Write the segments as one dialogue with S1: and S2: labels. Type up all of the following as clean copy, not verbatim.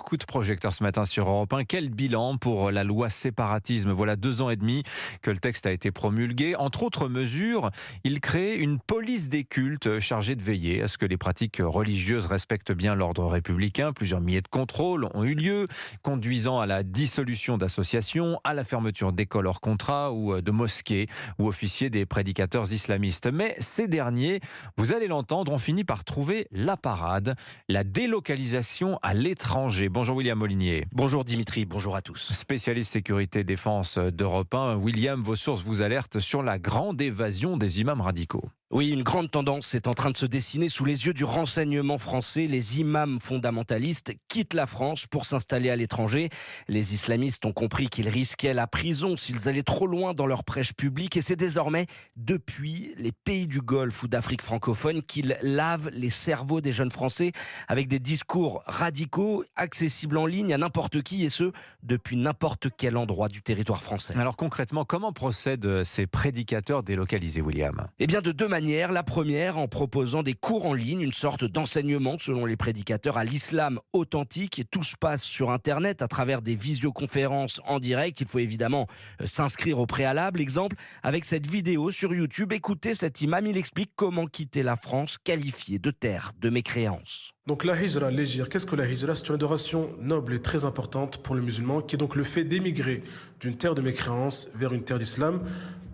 S1: coup de projecteur ce matin sur Europe 1. Quel bilan pour la loi séparatisme? Voilà 2 ans et demi que le texte a été promulgué. Entre autres mesures, il crée une police des cultes chargée de veiller à ce que les pratiques religieuses respectent bien l'ordre républicain. Plusieurs milliers de contrôles ont eu lieu, conduisant à la dissolution d'associations, à la fermeture d'écoles hors contrat ou de mosquées ou officiers des prédicateurs islamistes. Mais ces derniers, vous allez l'entendre, ont fini par trouver la parade, la délocalisation à l'étranger. Bonjour William Molinier.
S2: Bonjour Dimitri, bonjour à tous.
S1: Spécialiste sécurité défense d'Europe 1. William, vos sources vous alertent sur la grande évasion des imams radicaux.
S2: Oui, une grande tendance est en train de se dessiner sous les yeux du renseignement français. Les imams fondamentalistes quittent la France pour s'installer à l'étranger. Les islamistes ont compris qu'ils risquaient la prison s'ils allaient trop loin dans leur prêche publique. Et c'est désormais depuis les pays du Golfe ou d'Afrique francophone qu'ils lavent les cerveaux des jeunes Français avec des discours radicaux, accessibles en ligne à n'importe qui, et ce, depuis n'importe quel endroit du territoire français.
S1: Alors concrètement, comment procèdent ces prédicateurs délocalisés, William?
S2: Eh bien, de deux manières. La première, en proposant des cours en ligne, une sorte d'enseignement, selon les prédicateurs, à l'islam authentique. Et tout se passe sur Internet à travers des visioconférences en direct. Il faut évidemment s'inscrire au préalable. Exemple, avec cette vidéo sur YouTube, écoutez cet imam, il explique comment quitter la France, qualifiée de terre de mécréance.
S3: Donc la hijra, l'hégire, qu'est-ce que la hijra? C'est une adoration noble et très importante pour le musulman, qui est donc le fait d'émigrer d'une terre de mécréance vers une terre d'islam,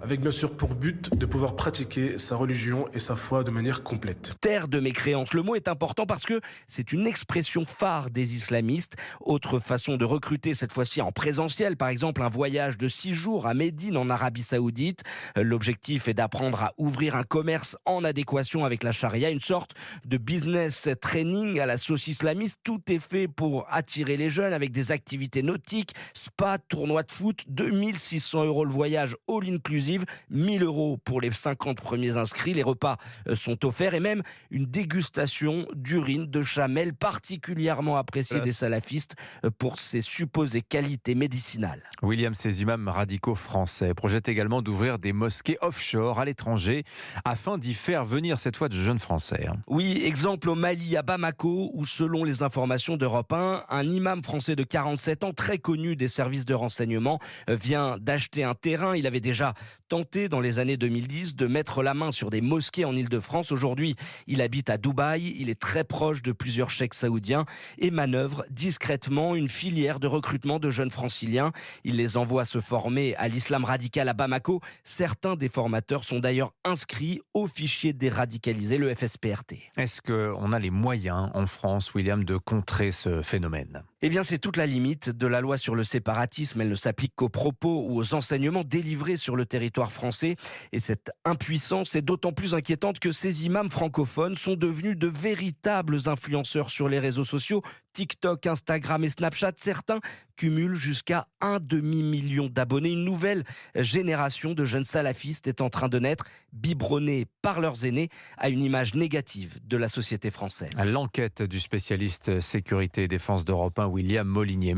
S3: avec bien sûr pour but de pouvoir pratiquer sa religion et sa foi de manière complète.
S2: Terre de mécréance, le mot est important parce que c'est une expression phare des islamistes. Autre façon de recruter, cette fois-ci en présentiel, par exemple un voyage de 6 jours à Médine en Arabie Saoudite. L'objectif est d'apprendre à ouvrir un commerce en adéquation avec la charia, une sorte de business training à la sauce islamiste. Tout est fait pour attirer les jeunes avec des activités nautiques, spa, tournois de foot, 2600 € le voyage all inclusive, 1000 € pour les 50 premiers inscrits. Les repas sont offerts et même une dégustation d'urine de chamelle particulièrement appréciée des salafistes pour ses supposées qualités médicinales.
S1: William, ces imams radicaux français projettent également d'ouvrir des mosquées offshore à l'étranger afin d'y faire venir cette fois de jeunes Français.
S2: Oui, exemple au Mali, à Bamako, où selon les informations d'Europe 1, un imam français de 47 ans, très connu des services de renseignement, vient d'acheter un terrain. Il avait déjà tenté dans les années 2010 de mettre la main sur des mosquées en Île-de-France. Aujourd'hui, il habite à Dubaï, il est très proche de plusieurs cheikhs saoudiens et manœuvre discrètement une filière de recrutement de jeunes franciliens. Il les envoie se former à l'islam radical à Bamako. Certains des formateurs sont d'ailleurs inscrits au fichier des radicalisés, le FSPRT.
S1: Est-ce qu'on a les moyens en France, William, de contrer ce phénomène?
S2: Eh bien, c'est toute la limite de la loi sur le séparatisme. Elle ne s'applique qu'aux propos ou aux enseignements délivrés sur le territoire français. Et cette impuissance est d'autant plus inquiétante que ces imams francophones sont devenus de véritables influenceurs sur les réseaux sociaux. TikTok, Instagram et Snapchat, certains cumulent jusqu'à 1,5 million d'abonnés. Une nouvelle génération de jeunes salafistes est en train de naître, biberonnés par leurs aînés à une image négative de la société française.
S1: L'enquête du spécialiste sécurité et défense d'Europe 1, William Molinier.